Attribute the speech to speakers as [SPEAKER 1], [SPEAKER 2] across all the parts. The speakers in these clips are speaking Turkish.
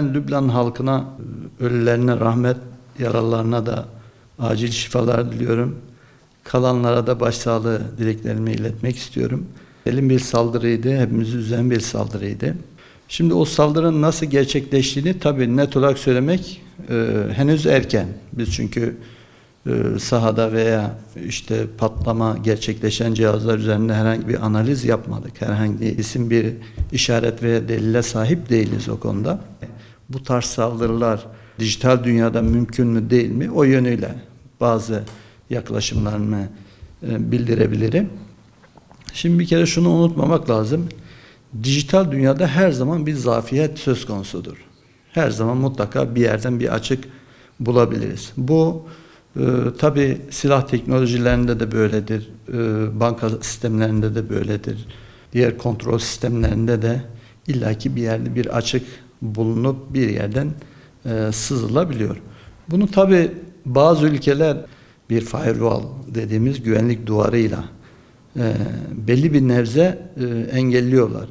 [SPEAKER 1] Lübnan halkına, ölülerine rahmet, yaralılarına da acil şifalar diliyorum. Kalanlara da başsağlığı dileklerimi iletmek istiyorum. Elim bir saldırıydı, hepimizi üzen bir saldırıydı. Şimdi o saldırının nasıl gerçekleştiğini tabii net olarak söylemek henüz erken. Biz çünkü sahada veya işte patlama gerçekleşen cihazlar üzerinde herhangi bir analiz yapmadık. Herhangi bir isim, bir işaret veya delile sahip değiliz o konuda. Bu tarz saldırılar dijital dünyada mümkün mü değil mi? O yönüyle bazı yaklaşımlarımı bildirebilirim. Şimdi bir kere şunu unutmamak lazım. Dijital dünyada her zaman bir zafiyet söz konusudur. Her zaman mutlaka bir yerden bir açık bulabiliriz. Bu tabii silah teknolojilerinde de böyledir. Banka sistemlerinde de böyledir. Diğer kontrol sistemlerinde de illaki bir yerde bir açık bulunup bir yerden sızılabiliyor. Bunu tabii bazı ülkeler bir firewall dediğimiz güvenlik duvarıyla belli bir nebze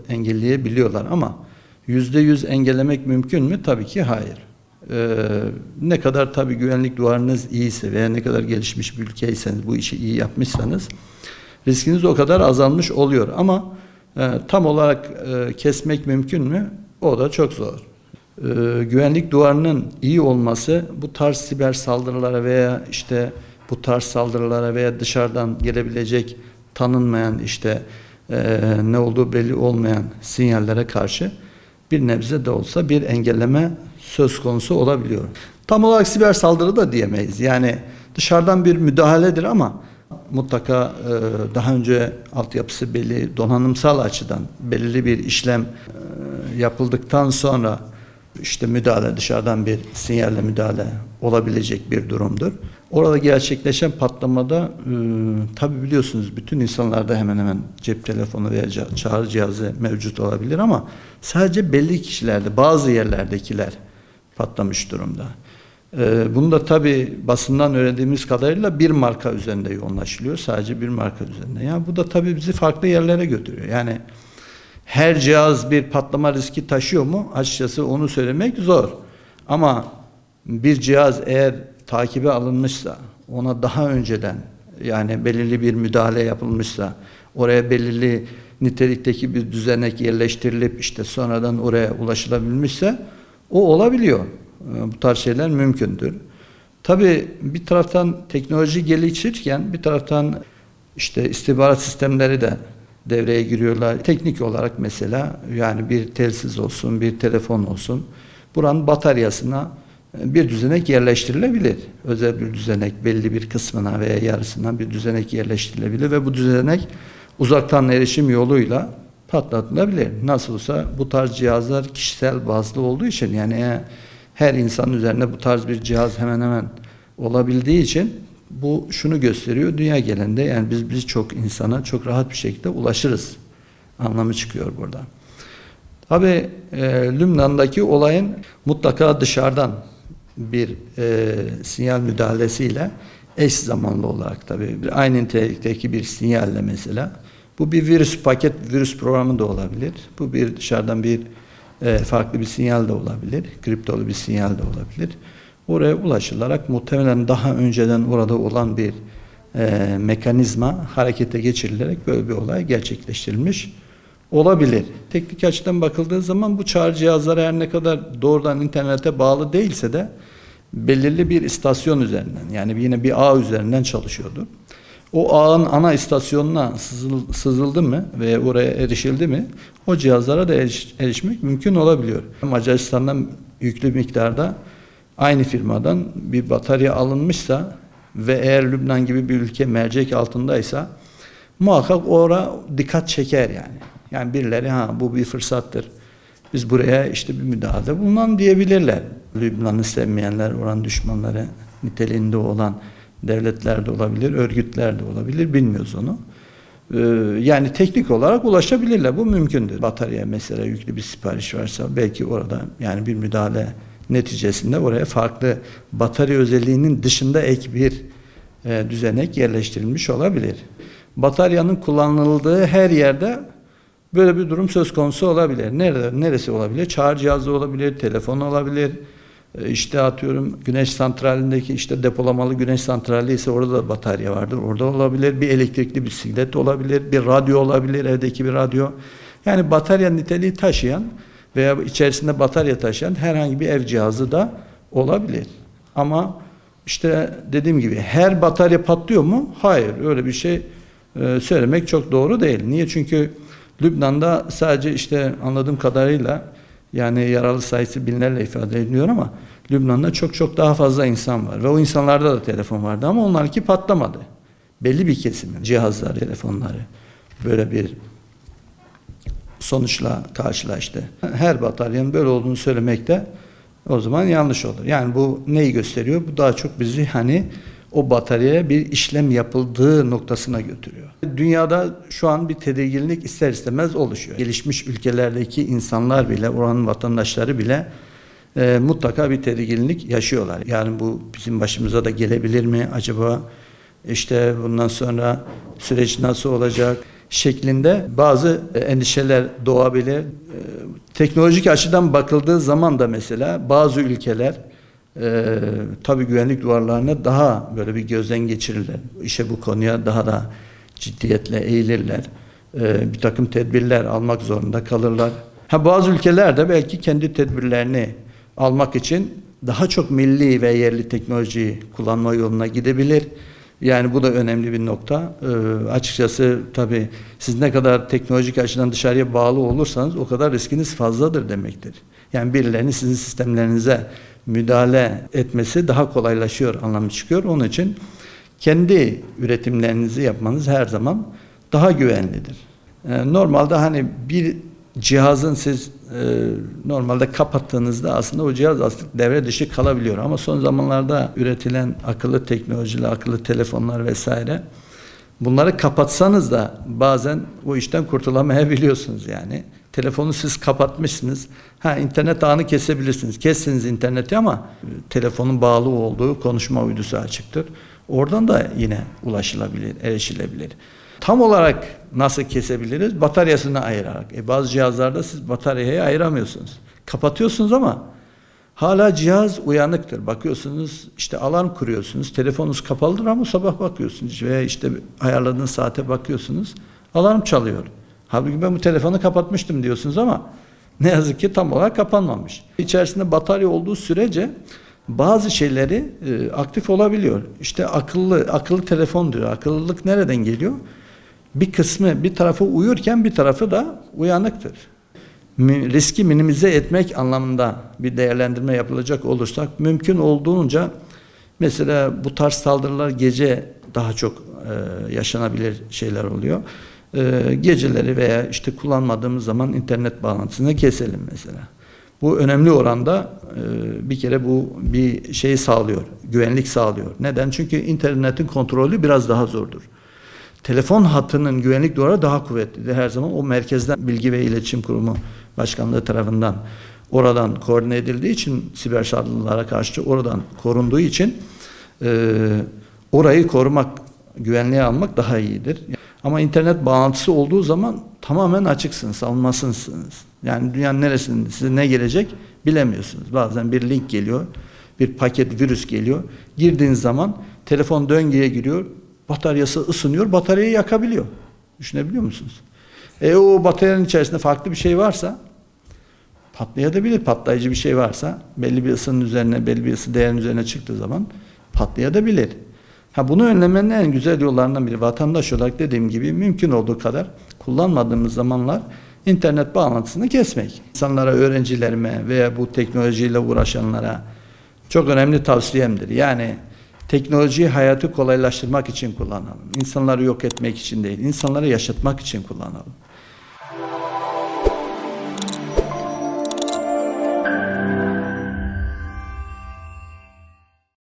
[SPEAKER 1] engelleyebiliyorlar ama %100 engellemek mümkün mü? Tabii ki hayır. Ne kadar tabii güvenlik duvarınız iyiyse veya ne kadar gelişmiş bir ülkeyseniz, bu işi iyi yapmışsanız riskiniz o kadar azalmış oluyor ama tam olarak kesmek mümkün mü? O da çok zor. Güvenlik duvarının iyi olması bu tarz siber saldırılara veya işte bu tarz saldırılara veya dışarıdan gelebilecek tanınmayan işte ne olduğu belli olmayan sinyallere karşı bir nebze de olsa bir engelleme söz konusu olabiliyor. Tam olarak siber saldırı da diyemeyiz. Yani dışarıdan bir müdahaledir ama mutlaka daha önce altyapısı belli, donanımsal açıdan belirli bir işlem yapıldıktan sonra işte müdahale, dışarıdan bir sinyalle müdahale olabilecek bir durumdur. Orada gerçekleşen patlamada tabi biliyorsunuz bütün insanlarda hemen hemen cep telefonu veya çağrı cihazı mevcut olabilir ama sadece belli kişilerde, bazı yerlerdekiler patlamış durumda. Bunu da tabi basından öğrendiğimiz kadarıyla bir marka üzerinde yoğunlaşılıyor. Sadece bir marka üzerinde. Yani bu da tabi bizi farklı yerlere götürüyor. Yani her cihaz bir patlama riski taşıyor mu? Açıkçası onu söylemek zor. Ama bir cihaz eğer takibe alınmışsa, ona daha önceden yani belirli bir müdahale yapılmışsa, oraya belirli nitelikteki bir düzenek yerleştirilip işte sonradan oraya ulaşılabilmişse o olabiliyor. Bu tarz şeyler mümkündür. Tabii bir taraftan teknoloji gelişirken bir taraftan işte istihbarat sistemleri de devreye giriyorlar. Teknik olarak mesela yani bir telsiz olsun, bir telefon olsun. Buranın bataryasına bir düzenek yerleştirilebilir. Özel bir düzenek belli bir kısmına veya yarısına bir düzenek yerleştirilebilir ve bu düzenek uzaktan erişim yoluyla patlatılabilir. Nasıl olsa bu tarz cihazlar kişisel bazlı olduğu için yani her insanın üzerinde bu tarz bir cihaz hemen hemen olabildiği için bu şunu gösteriyor. Dünya genelinde yani biz çok insana çok rahat bir şekilde ulaşırız anlamı çıkıyor burada. Tabii Lübnan'daki olayın mutlaka dışarıdan bir sinyal müdahalesiyle eş zamanlı olarak tabii aynı nitelikteki bir sinyalle mesela bu bir virüs virüs programı da olabilir. Bu bir dışarıdan bir farklı bir sinyal de olabilir. Kriptolu bir sinyal de olabilir. Oraya ulaşılarak muhtemelen daha önceden orada olan bir mekanizma harekete geçirilerek böyle bir olay gerçekleştirilmiş olabilir. Teknik açıdan bakıldığı zaman bu çağrı cihazları her ne kadar doğrudan internete bağlı değilse de belirli bir istasyon üzerinden yani yine bir ağ üzerinden çalışıyordu. O ağın ana istasyonuna sızıldı mı ve oraya erişildi mi o cihazlara da erişmek mümkün olabiliyor. Macaristan'dan yüklü miktarda aynı firmadan bir batarya alınmışsa ve eğer Lübnan gibi bir ülke mercek altındaysa muhakkak oraya dikkat çeker yani. Yani birileri bu bir fırsattır. Biz buraya işte bir müdahalede bulunan diyebilirler. Lübnan'ı sevmeyenler, oranın düşmanları niteliğinde olan devletler de olabilir, örgütler de olabilir. Bilmiyoruz onu. Yani teknik olarak ulaşabilirler. Bu mümkündür. Batarya mesela yüklü bir sipariş varsa belki orada yani bir müdahale neticesinde oraya farklı batarya özelliğinin dışında ek bir düzenek yerleştirilmiş olabilir. Bataryanın kullanıldığı her yerde Böyle bir durum söz konusu olabilir. Neresi olabilir? Çağrı cihazı olabilir, telefon olabilir. İşte atıyorum güneş santralindeki işte depolamalı güneş santrali ise orada da batarya vardır. Orada olabilir. Bir elektrikli bisiklet olabilir. Bir radyo olabilir. Evdeki bir radyo. Yani batarya niteliği taşıyan veya içerisinde batarya taşıyan herhangi bir ev cihazı da olabilir. Ama işte dediğim gibi her batarya patlıyor mu? Hayır. Öyle bir şey söylemek çok doğru değil. Niye? Çünkü Lübnan'da sadece işte anladığım kadarıyla yani yaralı sayısı binlerle ifade ediliyor ama Lübnan'da çok daha fazla insan var. Ve o insanlarda da telefon vardı ama onlarınki patlamadı. Belli bir kesimin cihazları, telefonları böyle bir sonuçla karşılaştı. Her bataryanın böyle olduğunu söylemek de o zaman yanlış olur. Yani bu neyi gösteriyor? Bu daha çok bizi hani o bataryaya bir işlem yapıldığı noktasına götürüyor. Dünyada şu an bir tedirginlik ister istemez oluşuyor. Gelişmiş ülkelerdeki insanlar bile, oranın vatandaşları bile mutlaka bir tedirginlik yaşıyorlar. Yani bu bizim başımıza da gelebilir mi acaba? İşte bundan sonra süreç nasıl olacak şeklinde bazı endişeler doğabilir. Teknolojik açıdan bakıldığı zaman da mesela bazı ülkeler tabii güvenlik duvarlarına daha böyle bir gözden geçirirler. İşte bu konuya daha da ciddiyetle eğilirler. Bir takım tedbirler almak zorunda kalırlar. Bazı ülkeler de belki kendi tedbirlerini almak için daha çok milli ve yerli teknolojiyi kullanma yoluna gidebilir. Yani bu da önemli bir nokta. Açıkçası tabii siz ne kadar teknolojik açıdan dışarıya bağlı olursanız o kadar riskiniz fazladır demektir. Yani birilerinin sizin sistemlerinize müdahale etmesi daha kolaylaşıyor anlamı çıkıyor. Onun için kendi üretimlerinizi yapmanız her zaman daha güvenlidir. Normalde hani bir cihazın siz normalde kapattığınızda aslında o cihaz aslında devre dışı kalabiliyor. Ama son zamanlarda üretilen akıllı teknolojiler, akıllı telefonlar vesaire bunları kapatsanız da bazen o işten kurtulamayabiliyorsunuz yani. Telefonu siz kapatmışsınız. İnternet ağını kesebilirsiniz. Kessiniz interneti ama telefonun bağlı olduğu konuşma uydusu açıktır. Oradan da yine ulaşılabilir, erişilebilir. Tam olarak nasıl kesebiliriz? Bataryasını ayırarak. Bazı cihazlarda siz bataryayı ayıramıyorsunuz. Kapatıyorsunuz ama hala cihaz uyanıktır. Bakıyorsunuz işte alarm kuruyorsunuz. Telefonunuz kapalıdır ama sabah bakıyorsunuz veya işte ayarladığınız saate bakıyorsunuz. Alarm çalıyor. Halbuki ben bu telefonu kapatmıştım diyorsunuz ama ne yazık ki tam olarak kapanmamış. İçerisinde batarya olduğu sürece bazı şeyleri aktif olabiliyor. İşte akıllı telefon diyor. Akıllılık nereden geliyor? Bir kısmı bir tarafı uyurken bir tarafı da uyanıktır. Riski minimize etmek anlamında bir değerlendirme yapılacak olursak mümkün olduğunca mesela bu tarz saldırılar gece daha çok yaşanabilir şeyler oluyor. Geceleri veya işte kullanmadığımız zaman internet bağlantısını keselim mesela. Bu önemli oranda bir kere bu bir şey sağlıyor, güvenlik sağlıyor. Neden? Çünkü internetin kontrolü biraz daha zordur. Telefon hattının güvenlik duvarı daha kuvvetlidir. Her zaman o merkezden Bilgi ve İletişim Kurumu Başkanlığı tarafından oradan koordine edildiği için siber saldırılara karşı oradan korunduğu için orayı korumak, güvenliğe almak daha iyidir. Ama internet bağlantısı olduğu zaman tamamen açıksınız, savunmasızsınız. Yani dünyanın neresinde size ne gelecek bilemiyorsunuz. Bazen bir link geliyor, bir paket virüs geliyor. Girdiğiniz zaman telefon döngüye giriyor, bataryası ısınıyor, bataryayı yakabiliyor. Düşünebiliyor musunuz? O bataryanın içerisinde farklı bir şey varsa patlayabilir. Patlayıcı bir şey varsa belli bir ısının üzerine, belli bir ısı değerinin üzerine çıktığı zaman patlayabilir. Bunu önlemenin en güzel yollarından biri vatandaş olarak dediğim gibi mümkün olduğu kadar kullanmadığımız zamanlar internet bağlantısını kesmek. İnsanlara, öğrencilerime veya bu teknolojiyle uğraşanlara çok önemli tavsiyemdir. Yani teknolojiyi hayatı kolaylaştırmak için kullanalım. İnsanları yok etmek için değil, insanları yaşatmak için kullanalım.